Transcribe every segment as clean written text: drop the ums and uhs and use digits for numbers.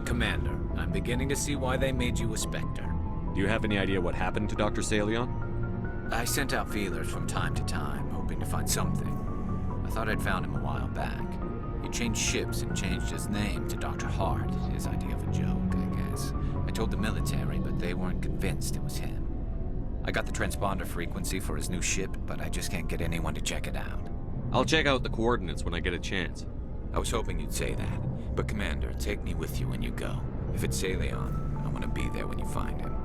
Commander, I'm beginning to see why they made you a Spectre. Do you have any idea what happened to Dr. Saleon? I sent out feelers from time to time, hoping to find something. I thought I'd found him a while back. He changed ships and changed his name to Dr. Hart, his idea of a joke, I guess. I told the military, but they weren't convinced it was him. I got the transponder frequency for his new ship, but I just can't get anyone to check it out. I'll check out the coordinates when I get a chance. I was hoping you'd say that. But Commander, take me with you when you go. If it's Saleon, I want to be there when you find him.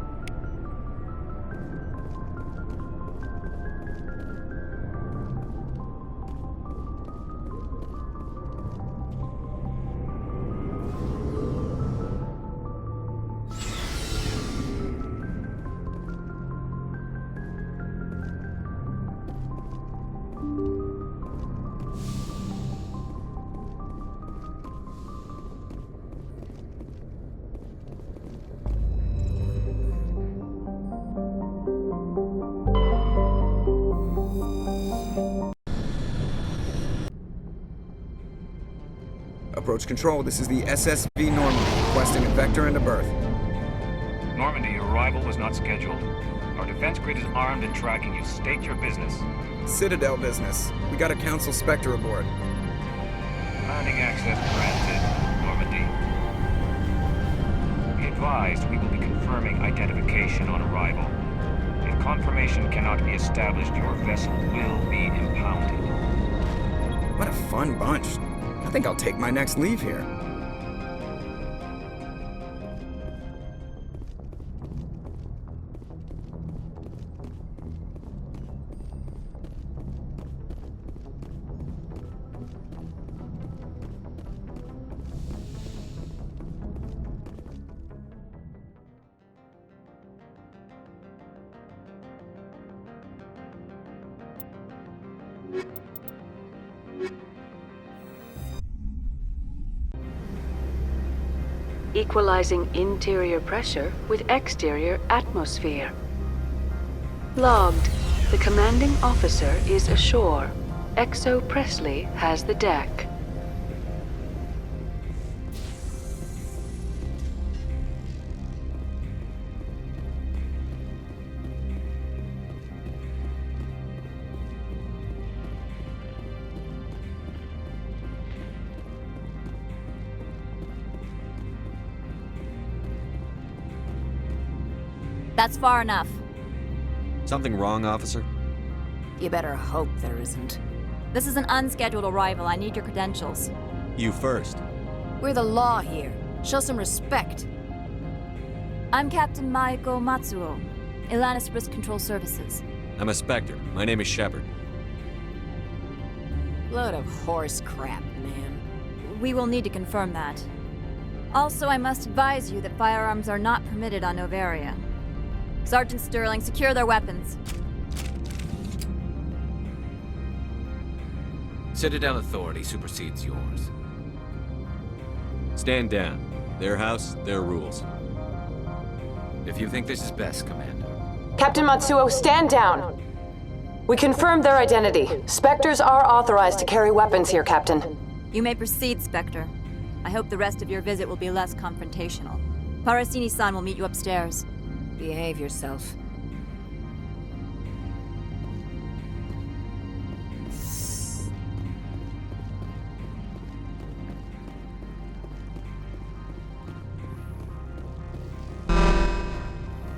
Approach control, this is the SSV Normandy, requesting a vector and a berth. Normandy, your arrival was not scheduled. Our defense grid is armed and tracking you. State your business. Citadel business. We got a Council Spectre aboard. Landing access granted, Normandy. Be advised, we will be confirming identification on arrival. If confirmation cannot be established, your vessel will be impounded. What a fun bunch. I think I'll take my next leave here. Equalizing interior pressure with exterior atmosphere. Logged. The commanding officer is ashore. XO Presley has the deck. That's far enough. Something wrong, officer? You better hope there isn't. This is an unscheduled arrival. I need your credentials. You first. We're the law here. Show some respect. I'm Captain Maiko Matsuo, Ilanis Risk Control Services. I'm a Spectre. My name is Shepard. Load of horse crap, man. We will need to confirm that. Also, I must advise you that firearms are not permitted on Noveria. Sergeant Sterling, secure their weapons. Citadel authority supersedes yours. Stand down. Their house, their rules. If you think this is best, Commander. Captain Matsuo, stand down. We confirmed their identity. Spectres are authorized to carry weapons here, Captain. You may proceed, Spectre. I hope the rest of your visit will be less confrontational. Parasini-san will meet you upstairs. Behave yourself.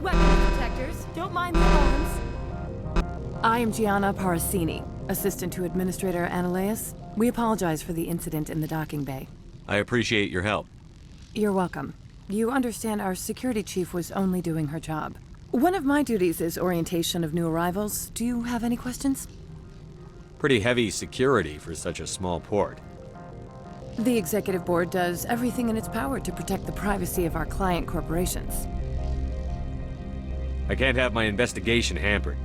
Weapons detectors, don't mind the alarms. I am Gianna Parasini, assistant to Administrator Ananias. We apologize for the incident in the docking bay. I appreciate your help. You're welcome. You understand our security chief was only doing her job. One of my duties is orientation of new arrivals. Do you have any questions? Pretty heavy security for such a small port. The executive board does everything in its power to protect the privacy of our client corporations. I can't have my investigation hampered.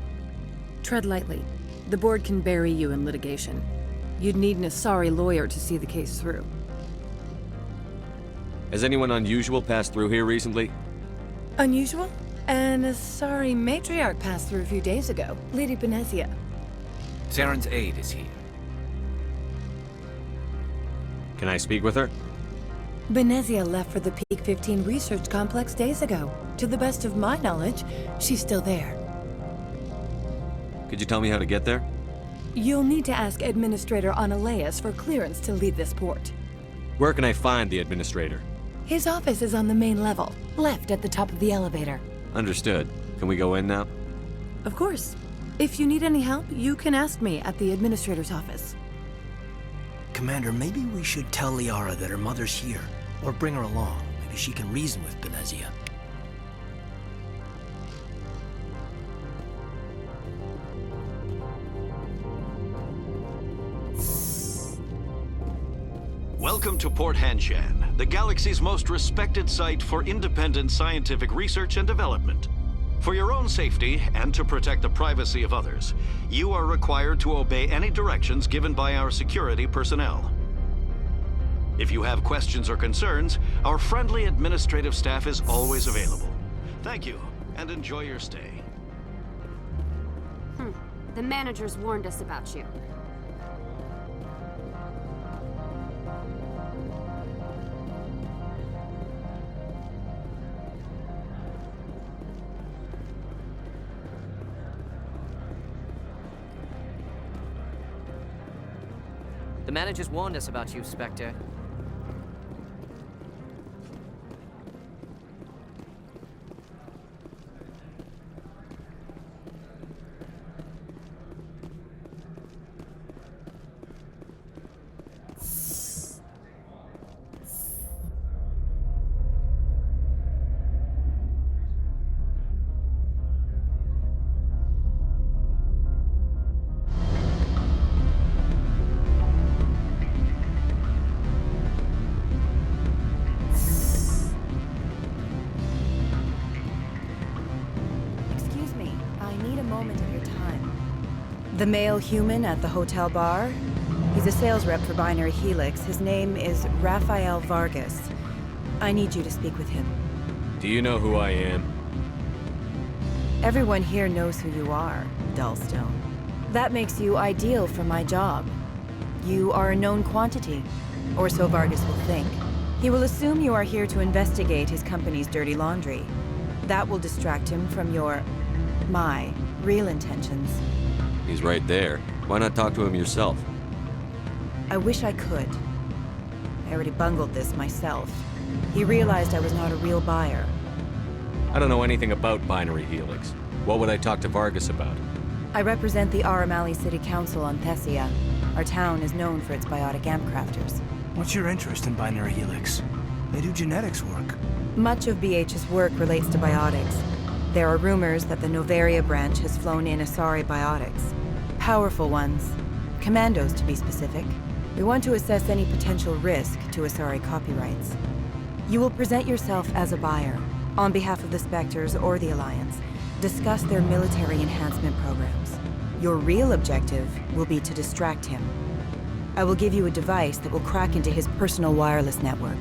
Tread lightly. The board can bury you in litigation. You'd need an Asari lawyer to see the case through. Has anyone unusual passed through here recently? Unusual? An Asari matriarch passed through a few days ago. Lady Benezia. Saren's aide is here. Can I speak with her? Benezia left for the Peak 15 research complex days ago. To the best of my knowledge, she's still there. Could you tell me how to get there? You'll need to ask Administrator Analeas for clearance to leave this port. Where can I find the administrator? His office is on the main level, left at the top of the elevator. Understood. Can we go in now? Of course. If you need any help, you can ask me at the Administrator's office. Commander, maybe we should tell Liara that her mother's here, or bring her along. Maybe she can reason with Benezia. Welcome to Port Hanshan, the galaxy's most respected site for independent scientific research and development. For your own safety and to protect the privacy of others, you are required to obey any directions given by our security personnel. If you have questions or concerns, our friendly administrative staff is always available. Thank you, and enjoy your stay. The managers warned us about you. The managers warned us about you, Spectre. The male human at the hotel bar? He's a sales rep for Binary Helix. His name is Rafael Vargas. I need you to speak with him. Do you know who I am? Everyone here knows who you are, Dullstone. That makes you ideal for my job. You are a known quantity, or so Vargas will think. He will assume you are here to investigate his company's dirty laundry. That will distract him from my real intentions. He's right there. Why not talk to him yourself? I wish I could. I already bungled this myself. He realized I was not a real buyer. I don't know anything about Binary Helix. What would I talk to Vargas about? I represent the Aramali City Council on Thessia. Our town is known for its biotic amp crafters. What's your interest in Binary Helix? They do genetics work. Much of BH's work relates to biotics. There are rumors that the Noveria branch has flown in Asari biotics. Powerful ones. Commandos, to be specific. We want to assess any potential risk to Asari copyrights. You will present yourself as a buyer, on behalf of the Spectres or the Alliance. Discuss their military enhancement programs. Your real objective will be to distract him. I will give you a device that will crack into his personal wireless network.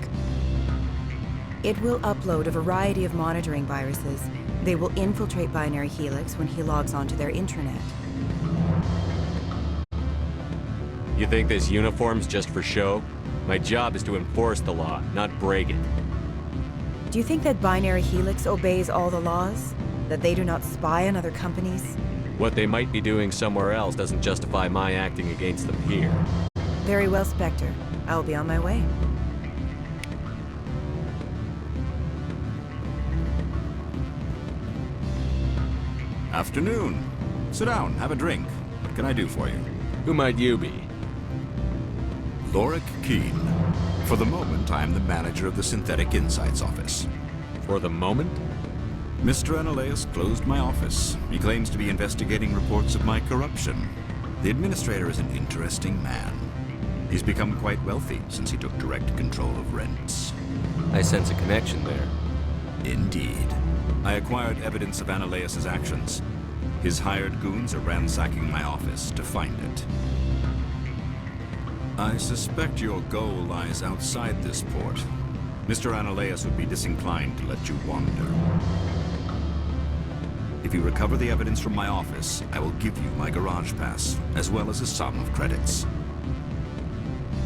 It will upload a variety of monitoring viruses. They will infiltrate Binary Helix when he logs onto their intranet. You think this uniform's just for show? My job is to enforce the law, not break it. Do you think that Binary Helix obeys all the laws? That they do not spy on other companies? What they might be doing somewhere else doesn't justify my acting against them here. Very well, Spectre. I'll be on my way. Afternoon. Sit down, have a drink. What can I do for you? Who might you be? Lorik Keen. For the moment, I am the manager of the Synthetic Insights office. For the moment? Mr. Analeas closed my office. He claims to be investigating reports of my corruption. The administrator is an interesting man. He's become quite wealthy since he took direct control of rents. I sense a connection there. Indeed. I acquired evidence of Ananias' actions. His hired goons are ransacking my office to find it. I suspect your goal lies outside this port. Mr. Ananias would be disinclined to let you wander. If you recover the evidence from my office, I will give you my garage pass, as well as a sum of credits.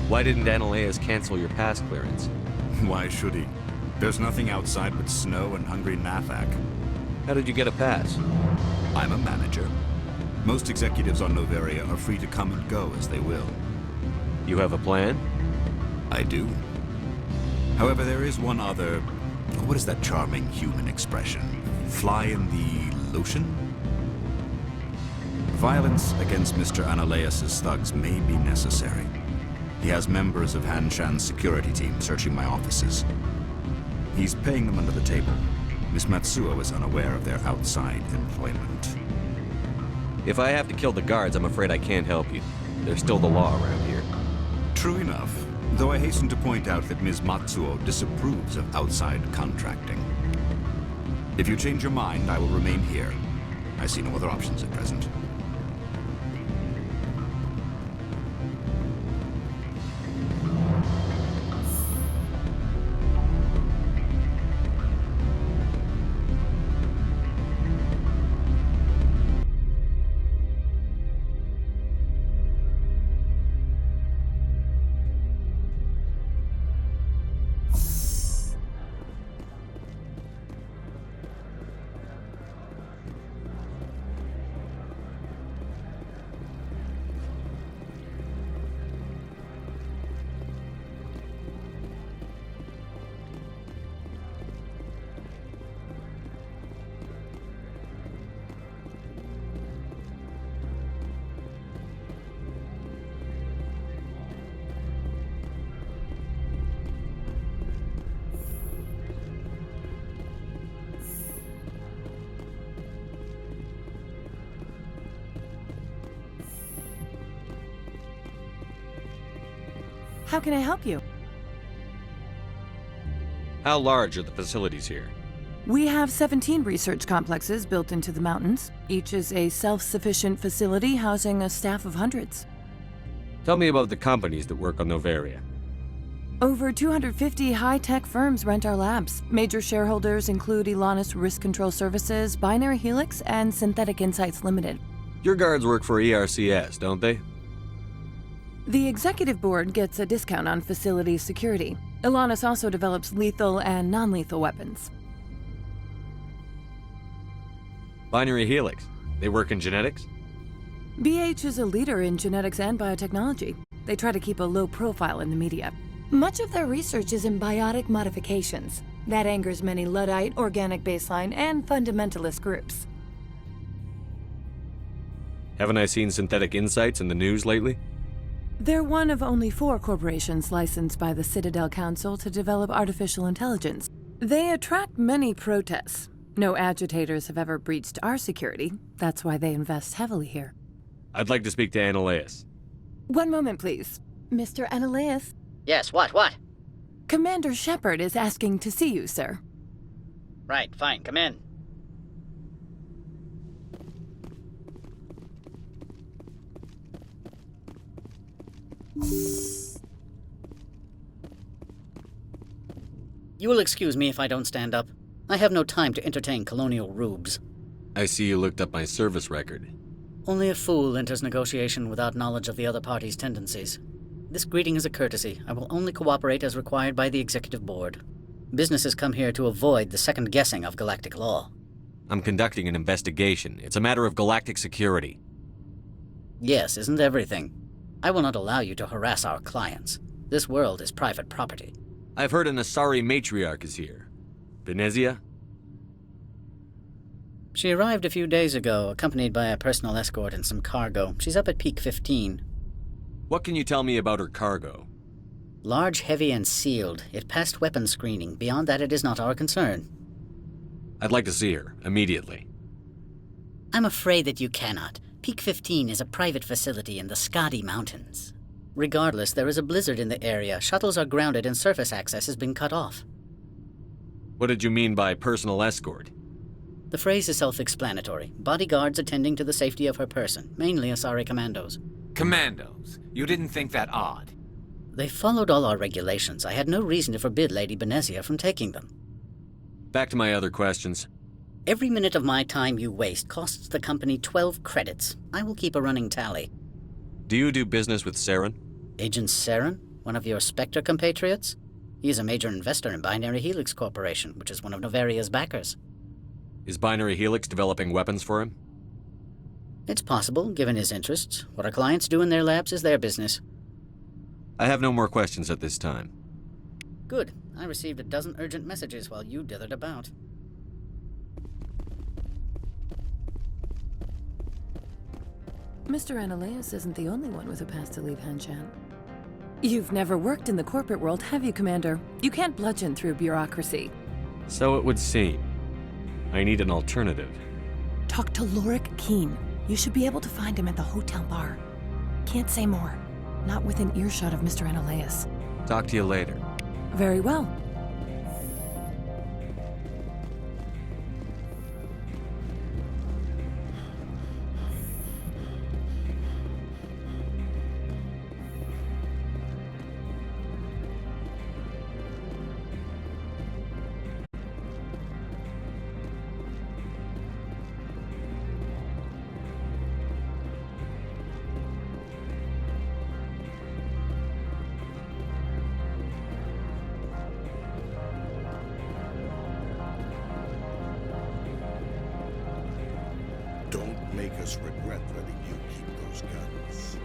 Why didn't Ananias cancel your pass clearance? Why should he? There's nothing outside but snow and hungry Nafak. How did you get a pass? I'm a manager. Most executives on Noveria are free to come and go as they will. You have a plan? I do. However, there is one other... What is that charming human expression? Fly in the lotion? Violence against Mr. Ananias' thugs may be necessary. He has members of Han Shan's security team searching my offices. He's paying them under the table. Miss Matsuo is unaware of their outside employment. If I have to kill the guards, I'm afraid I can't help you. There's still the law around here. True enough, though I hasten to point out that Ms. Matsuo disapproves of outside contracting. If you change your mind, I will remain here. I see no other options at present. How can I help you? How large are the facilities here? We have 17 research complexes built into the mountains. Each is a self-sufficient facility housing a staff of hundreds. Tell me about the companies that work on Noveria. Over 250 high-tech firms rent our labs. Major shareholders include Elanus Risk Control Services, Binary Helix, and Synthetic Insights Limited. Your guards work for ERCS, don't they? The executive board gets a discount on facility security. Elanus also develops lethal and non-lethal weapons. Binary Helix. They work in genetics? BH is a leader in genetics and biotechnology. They try to keep a low profile in the media. Much of their research is in biotic modifications. That angers many Luddite, organic baseline, and fundamentalist groups. Haven't I seen Synthetic Insights in the news lately? They're one of only 4 corporations licensed by the Citadel Council to develop artificial intelligence. They attract many protests. No agitators have ever breached our security. That's why they invest heavily here. I'd like to speak to Ananias. One moment, please. Mr. Ananias? Yes, what? Commander Shepard is asking to see you, sir. Right, fine, come in. You will excuse me if I don't stand up. I have no time to entertain colonial rubes. I see you looked up my service record. Only a fool enters negotiation without knowledge of the other party's tendencies. This greeting is a courtesy. I will only cooperate as required by the executive board. Businesses come here to avoid the second guessing of galactic law. I'm conducting an investigation. It's a matter of galactic security. Yes, isn't everything? I will not allow you to harass our clients. This world is private property. I've heard an Asari matriarch is here. Venezia? She arrived a few days ago, accompanied by a personal escort and some cargo. She's up at Peak 15. What can you tell me about her cargo? Large, heavy, and sealed. It passed weapons screening. Beyond that, it is not our concern. I'd like to see her, immediately. I'm afraid that you cannot. Peak 15 is a private facility in the Skadi Mountains. Regardless, there is a blizzard in the area. Shuttles are grounded and surface access has been cut off. What did you mean by personal escort? The phrase is self-explanatory. Bodyguards attending to the safety of her person, mainly Asari commandos. Commandos? You didn't think that odd? They followed all our regulations. I had no reason to forbid Lady Benezia from taking them. Back to my other questions. Every minute of my time you waste costs the company 12 credits. I will keep a running tally. Do you do business with Saren? Agent Saren? One of your Spectre compatriots? He is a major investor in Binary Helix Corporation, which is one of Novaria's backers. Is Binary Helix developing weapons for him? It's possible, given his interests. What our clients do in their labs is their business. I have no more questions at this time. Good. I received a dozen urgent messages while you dithered about. Mr. Analeas isn't the only one with a pass to leave Hanshan. You've never worked in the corporate world, have you, Commander? You can't bludgeon through bureaucracy. So it would seem. I need an alternative. Talk to Lorik Keen. You should be able to find him at the hotel bar. Can't say more. Not within earshot of Mr. Analeas. Talk to you later. Very well. Don't make us regret letting you keep those guns.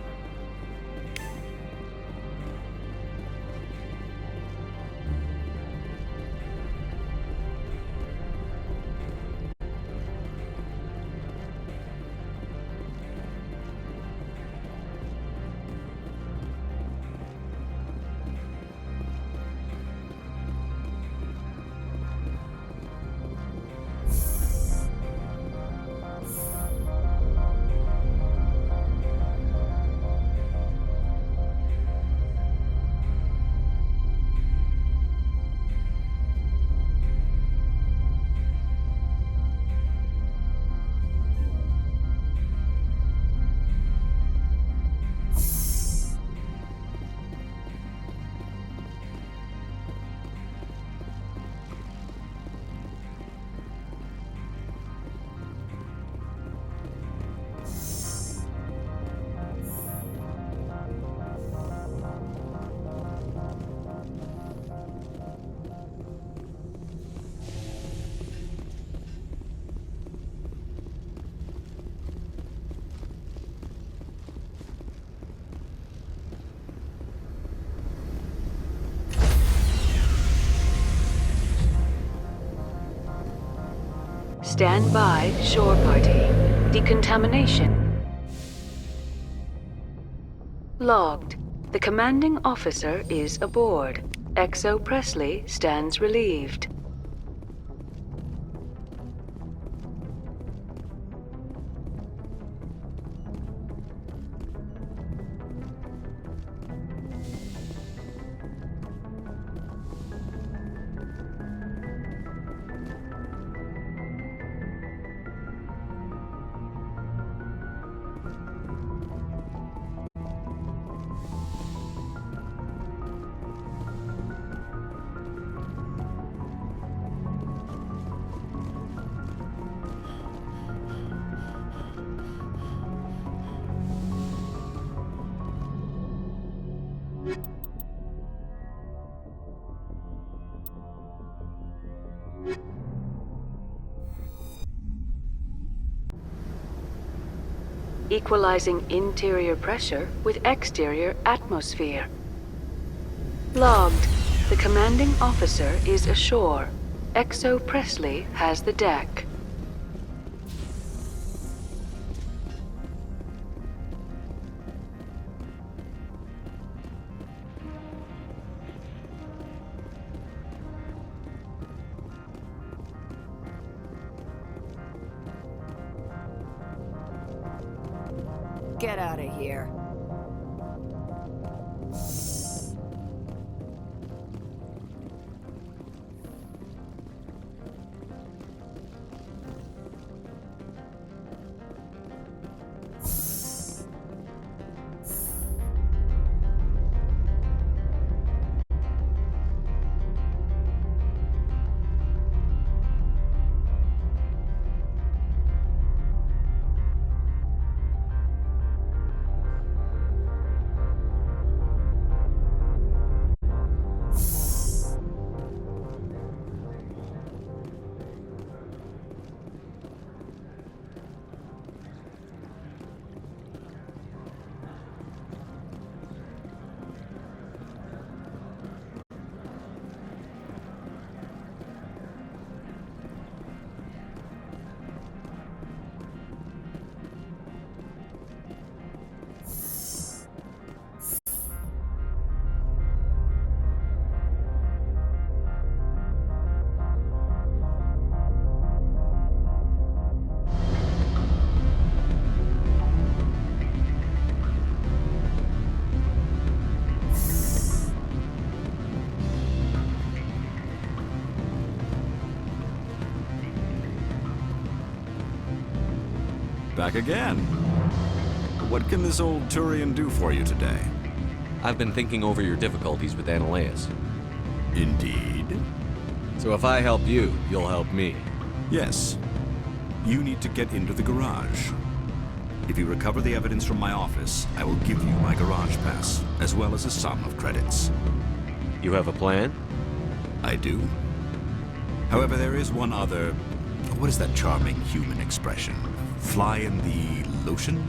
Stand by, shore party. Decontamination. Logged. The commanding officer is aboard. XO Presley stands relieved. Equalizing interior pressure with exterior atmosphere. Logged. The commanding officer is ashore. XO Presley has the deck. Get out of here. back again. What can this old Turian do for you today? I've been thinking over your difficulties with Analeus. Indeed. So if I help you, you'll help me. Yes. You need to get into the garage. If you recover the evidence from my office, I will give you my garage pass, as well as a sum of credits. You have a plan? I do. However, there is one other... What is that charming human expression? Fly in the lotion?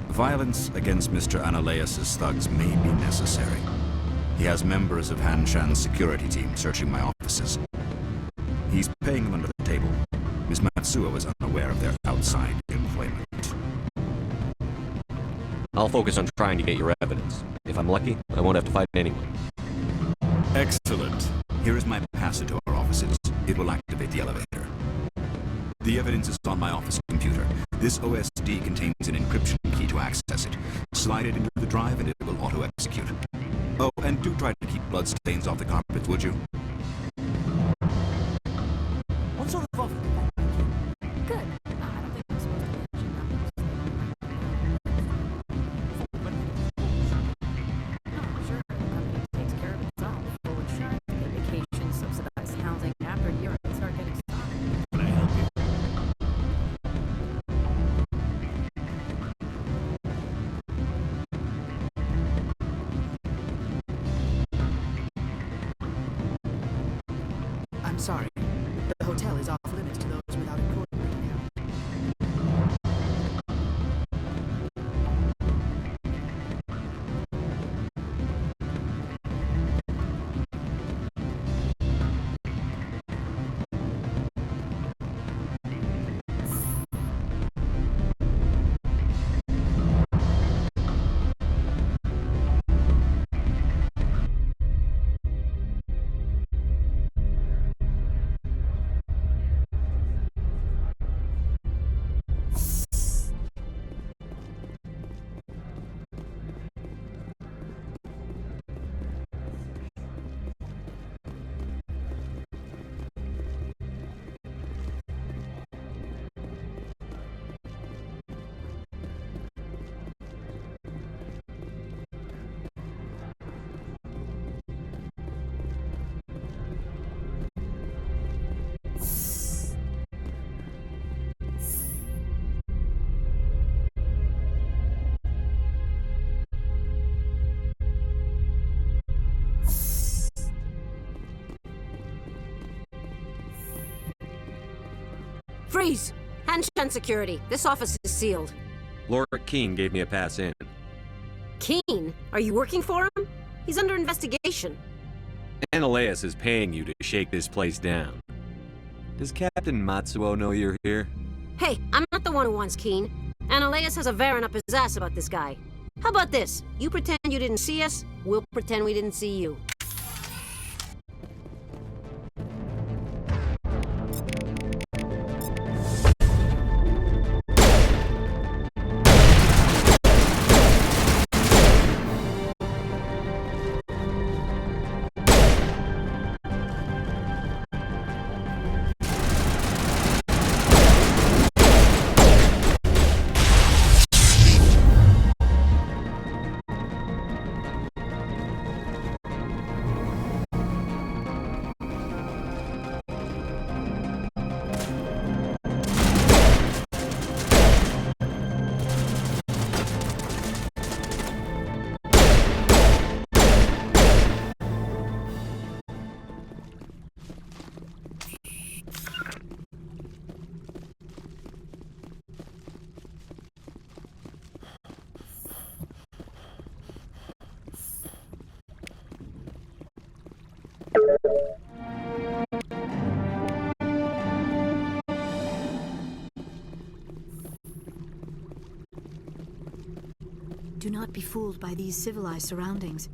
Violence against Mr. Analeus' thugs may be necessary. He has members of Han Shan's security team searching my offices. He's paying them under the table. Miss Matsuo is unaware of their outside employment. I'll focus on trying to get your evidence. If I'm lucky, I won't have to fight anyone. Excellent. Here is my pass into our offices. It will activate the elevator. The evidence is on my office computer. This OSD contains an encryption key to access it. Slide it into the drive and it will auto-execute. Oh, and do try to keep bloodstains off the carpets, would you? What sort of offer? Good. I don't think I'm supposed to mention that. No, sure. The company takes care of its own. Full insurance, get vacation, subsidized housing. After a year, they start getting stock. Can I help you? I'm sorry. The hotel is off limits to those without a court right now. Freeze! Han Shan Security. This office is sealed. Lord Keene gave me a pass in. Keene? Are you working for him? He's under investigation. Analeus is paying you to shake this place down. Does Captain Matsuo know you're here? Hey, I'm not the one who wants Keene. Analeus has a Varen up his ass about this guy. How about this? You pretend you didn't see us, we'll pretend we didn't see you. Do not be fooled by these civilized surroundings.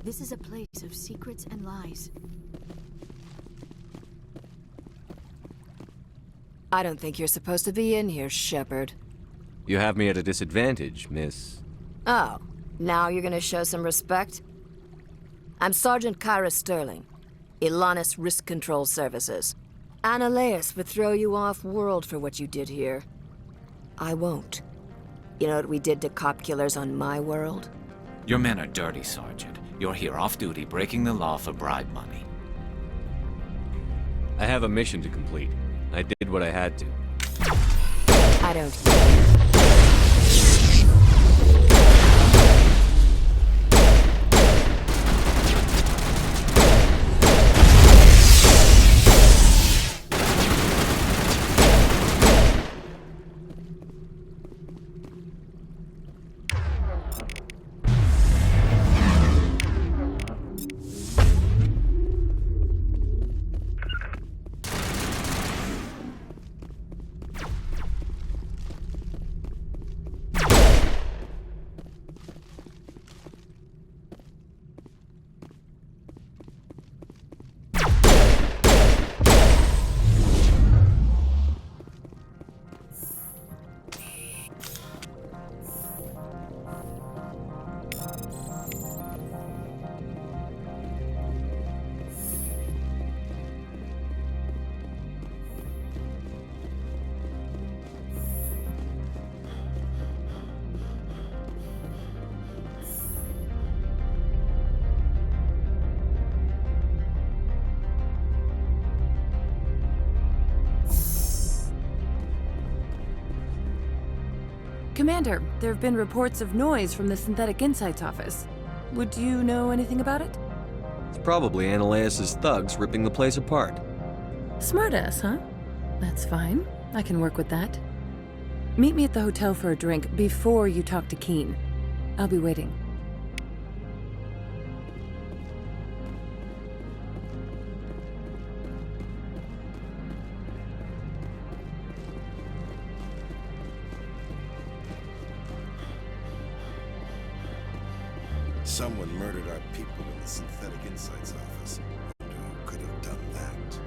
This is a place of secrets and lies. I don't think you're supposed to be in here, Shepard. You have me at a disadvantage, Miss... Oh, now you're gonna show some respect? I'm Sergeant Kyra Sterling, Ilanis Risk Control Services. Analeus would throw you off-world for what you did here. I won't. You know what we did to cop killers on my world? Your men are dirty, Sergeant. You're here off duty, breaking the law for bribe money. I have a mission to complete. I did what I had to. I don't. Commander, there have been reports of noise from the Synthetic Insights office. Would you know anything about it? It's probably Ananias' thugs ripping the place apart. Smartass, huh? That's fine. I can work with that. Meet me at the hotel for a drink before you talk to Keen. I'll be waiting. Someone murdered our people in the Synthetic Insights office. Who could have done that?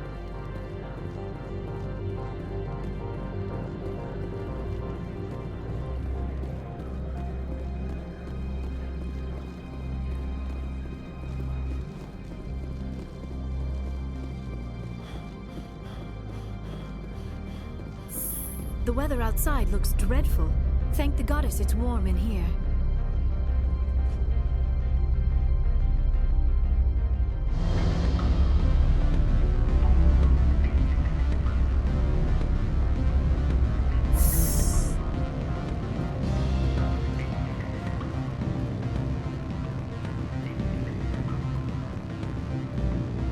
The weather outside looks dreadful. Thank the goddess it's warm in here.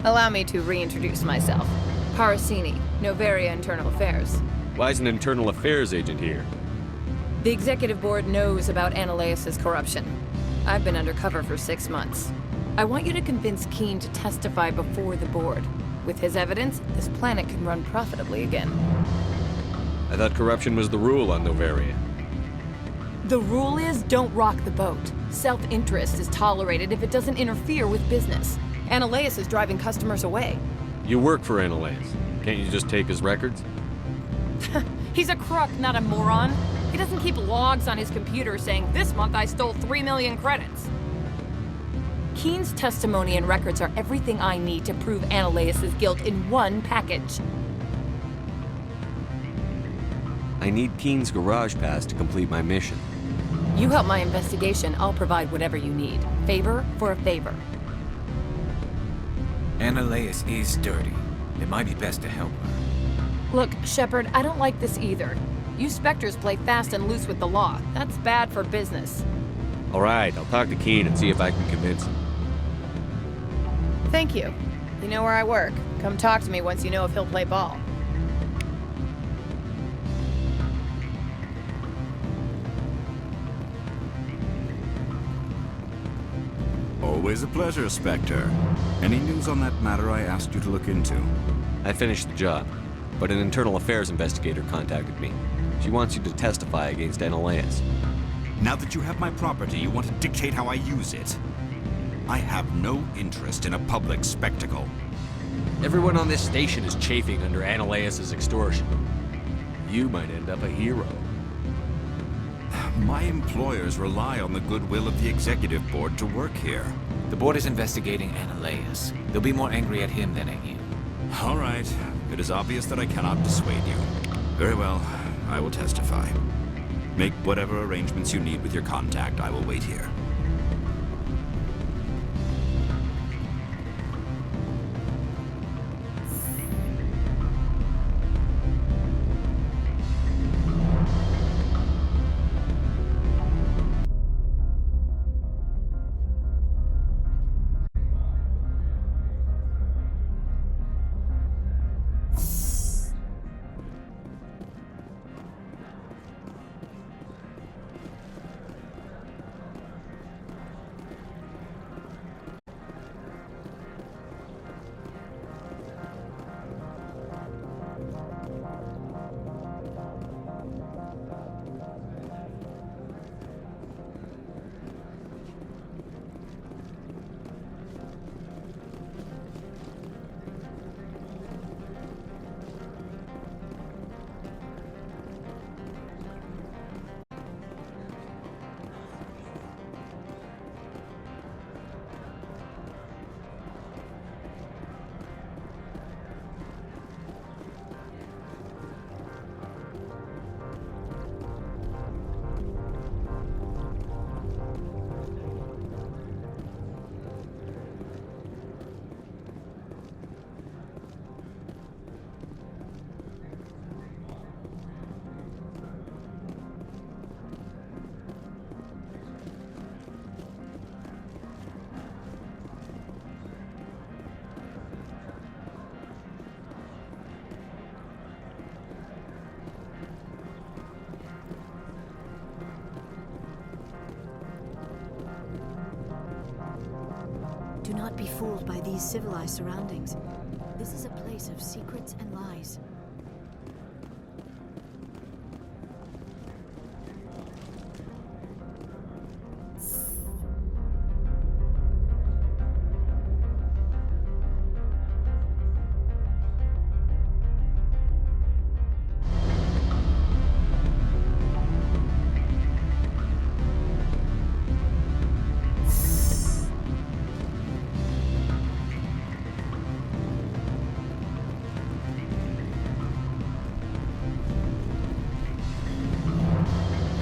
Allow me to reintroduce myself. Parasini, Noveria Internal Affairs. Why is an internal affairs agent here? The executive board knows about Ananias' corruption. I've been undercover for 6 months. I want you to convince Keen to testify before the board. With his evidence, this planet can run profitably again. I thought corruption was the rule on Noveria. The rule is don't rock the boat. Self-interest is tolerated if it doesn't interfere with business. Ananias is driving customers away. You work for Ananias. Can't you just take his records? He's a crook, not a moron. He doesn't keep logs on his computer saying, "This month I stole 3 million credits." Keen's testimony and records are everything I need to prove Ananias' guilt in one package. I need Keen's garage pass to complete my mission. You help my investigation, I'll provide whatever you need. Favor for a favor. Ananias is dirty. It might be best to help her. Look, Shepard, I don't like this either. You Spectres play fast and loose with the law. That's bad for business. All right, I'll talk to Keen and see if I can convince him. Thank you. You know where I work. Come talk to me once you know if he'll play ball. Always a pleasure, Spectre. Any news on that matter I asked you to look into? I finished the job, but an internal affairs investigator contacted me. She wants you to testify against Ananias. Now that you have my property, you want to dictate how I use it. I have no interest in a public spectacle. Everyone on this station is chafing under Ananias' extortion. You might end up a hero. My employers rely on the goodwill of the executive board to work here. The board is investigating Ananias. They'll be more angry at him than at you. All right. It is obvious that I cannot dissuade you. Very well. I will testify. Make whatever arrangements you need with your contact. I will wait here. Do not be fooled by these civilized surroundings. This is a place of secrets and lies.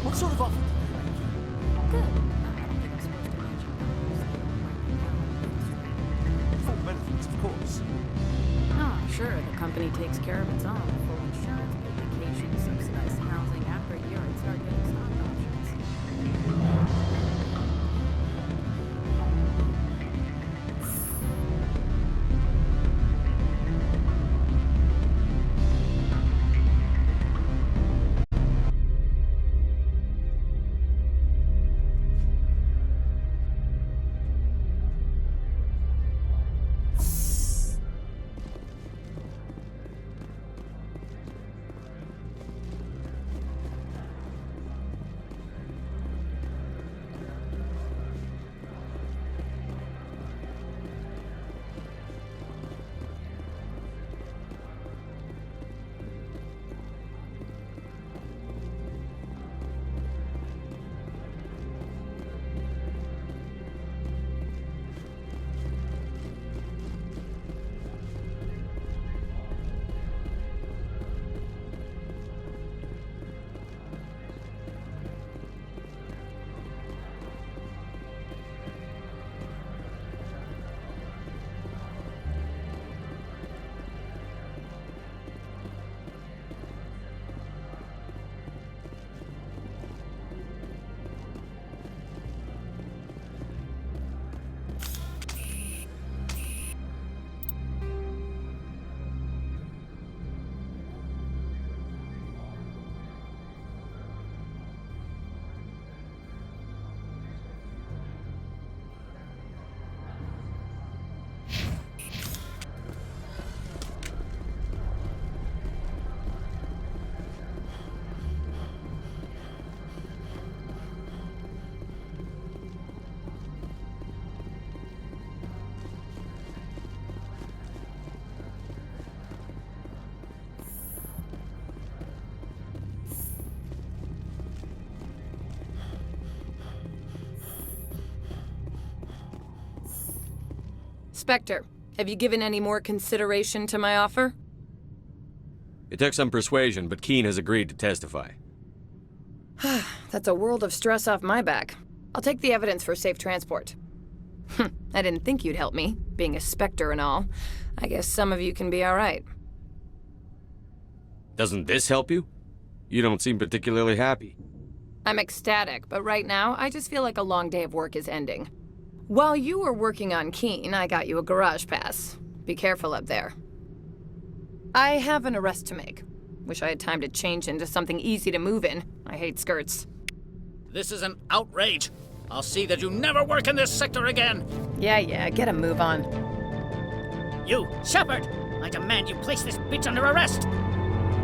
What sort of offer? Good. Full benefits, of course. Ah, sure, the company takes care of its own. Full insurance, paid vacation, subsidized housing. After a year, I'd start getting stock options. Spectre, have you given any more consideration to my offer? It took some persuasion, but Keen has agreed to testify. That's a world of stress off my back. I'll take the evidence for safe transport. I didn't think you'd help me, being a Spectre and all. I guess some of you can be alright. Doesn't this help you? You don't seem particularly happy. I'm ecstatic, but right now, I just feel like a long day of work is ending. While you were working on Keen, I got you a garage pass. Be careful up there. I have an arrest to make. Wish I had time to change into something easy to move in. I hate skirts. This is an outrage. I'll see that you never work in this sector again. Yeah, get a move on. You, Shepard! I demand you place this bitch under arrest.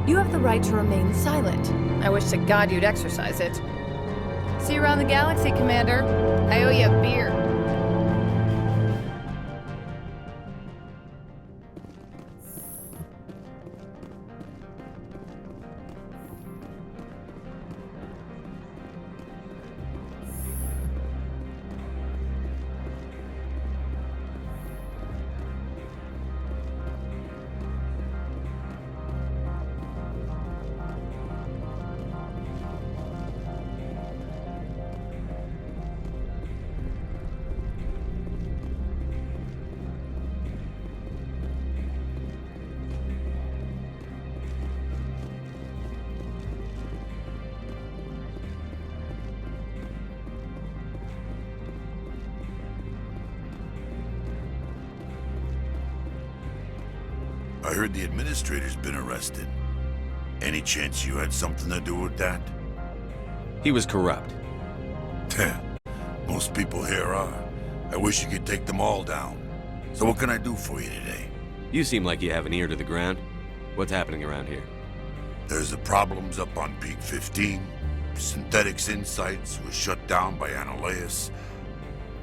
You have the right to remain silent. I wish to God you'd exercise it. See you around the galaxy, Commander. I owe you a beer. I heard the administrator's been arrested. Any chance you had something to do with that? He was corrupt. Most people here are. I wish you could take them all down. So what can I do for you today? You seem like you have an ear to the ground. What's happening around here? There's the problems up on Peak 15. Synthetics Insights was shut down by Analeus.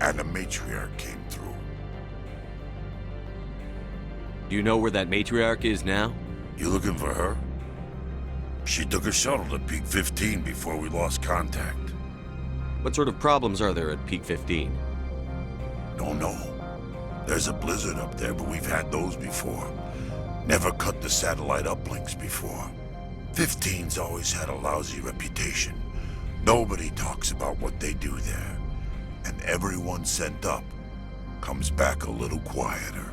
And the Matriarch came through. Do you know where that Matriarch is now? You looking for her? She took a shuttle to Peak 15 before we lost contact. What sort of problems are there at Peak 15? Don't know. There's a blizzard up there, but we've had those before. Never cut the satellite uplinks before. 15's always had a lousy reputation. Nobody talks about what they do there. And everyone sent up comes back a little quieter.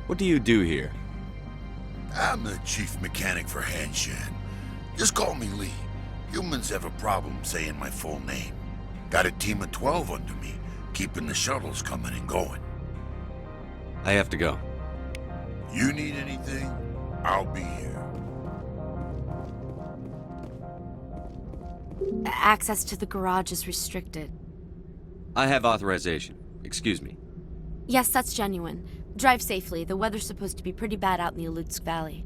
What do you do here? I'm the chief mechanic for Hanshan. Just call me Lee. Humans have a problem saying my full name. Got a team of 12 under me, keeping the shuttles coming and going. I have to go. You need anything? I'll be here. Access to the garage is restricted. I have authorization. Excuse me. Yes, that's genuine. Drive safely. The weather's supposed to be pretty bad out in the Alutsk Valley.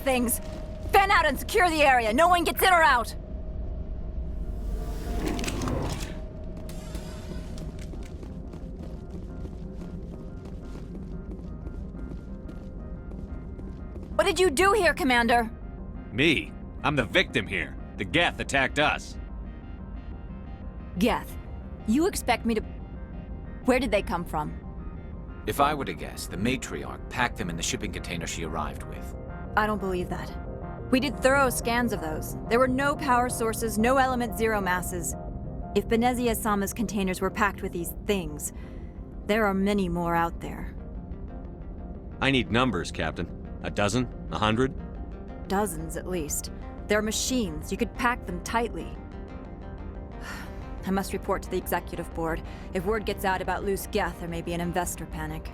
Things. Fan out and secure the area. No one gets in or out. What did you do here, Commander? Me? I'm the victim here. The Geth attacked us. Geth? You expect me to... Where did they come from? If I were to guess, the Matriarch packed them in the shipping container she arrived with. I don't believe that. We did thorough scans of those. There were no power sources, no element zero masses. If Benezia-sama's containers were packed with these things, there are many more out there. I need numbers, Captain. A dozen? 100? Dozens, at least. They're machines. You could pack them tightly. I must report to the Executive Board. If word gets out about loose Geth, there may be an investor panic.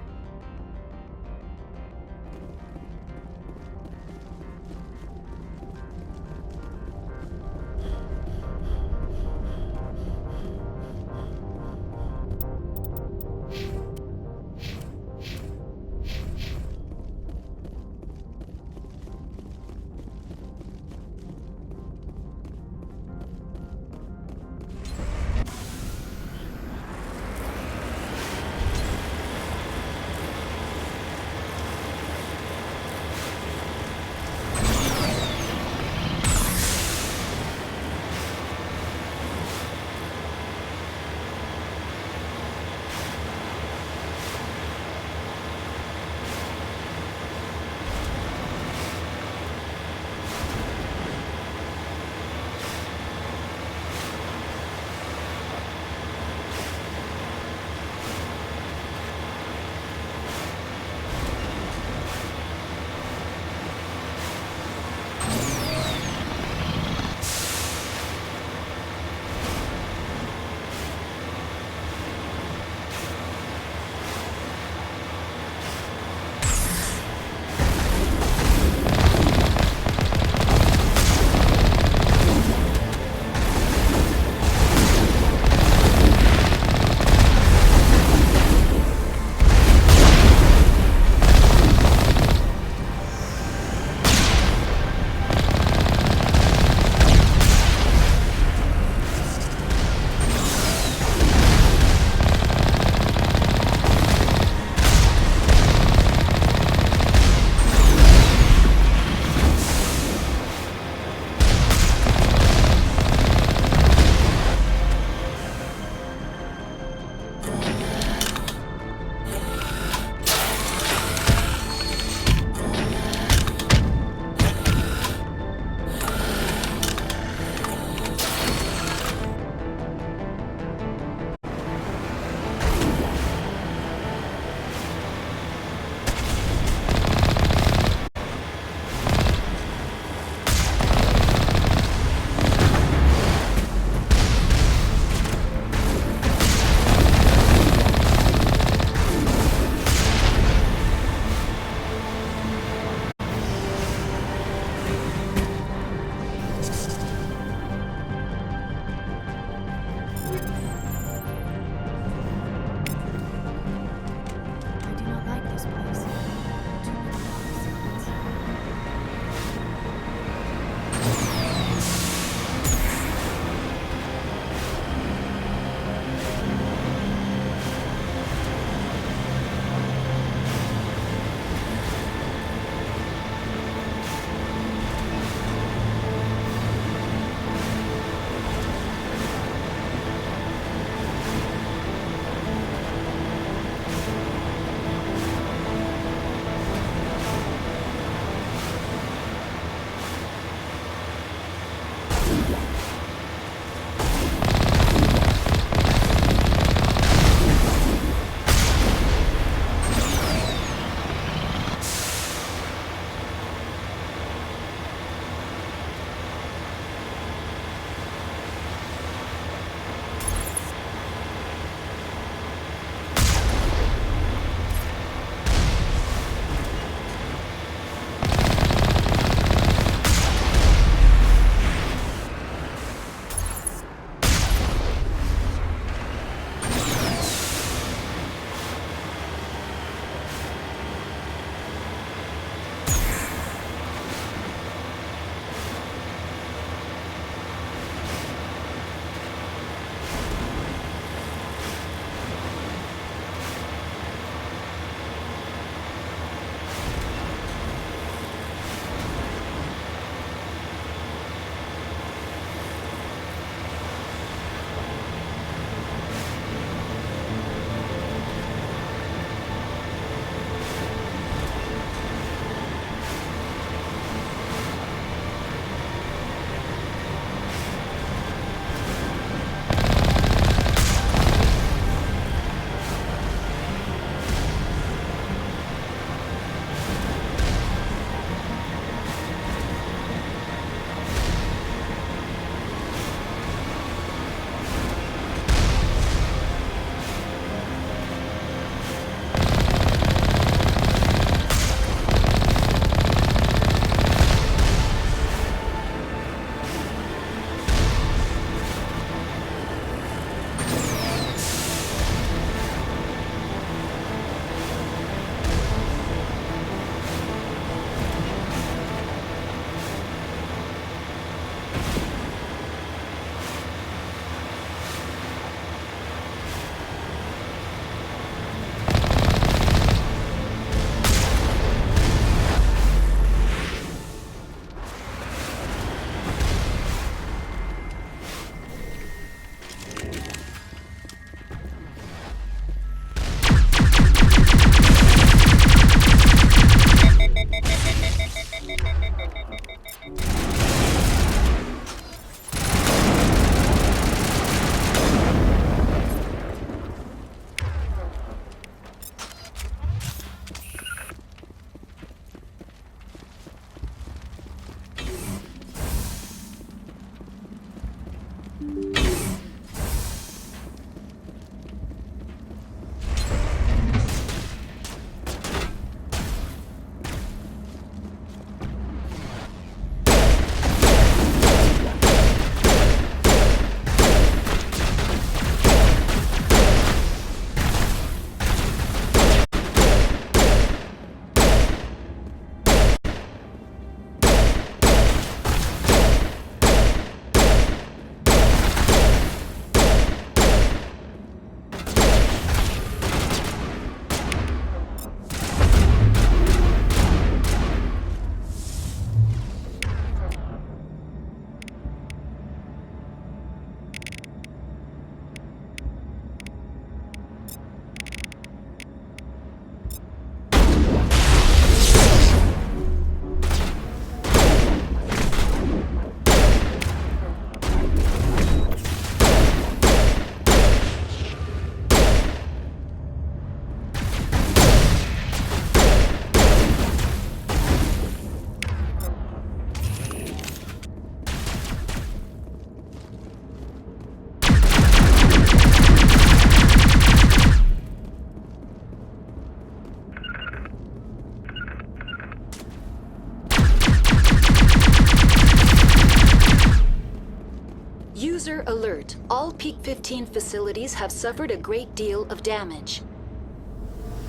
alert. All Peak 15 facilities have suffered a great deal of damage.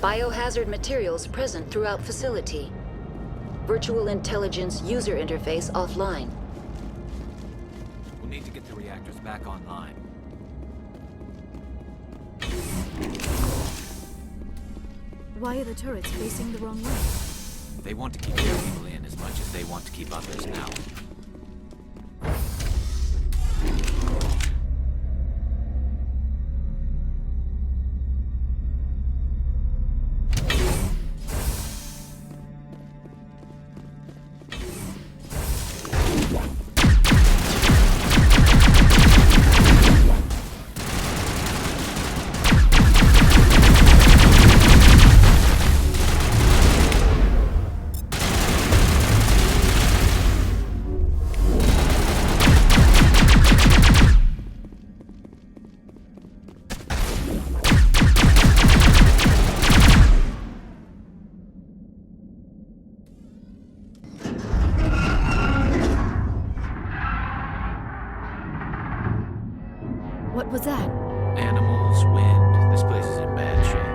Biohazard materials present throughout facility. Virtual intelligence user interface offline. We'll need to get the reactors back online. Why are the turrets facing the wrong way? They want to keep their people in as much as they want to keep others out. What was that? Animals, wind. This place is in bad shape.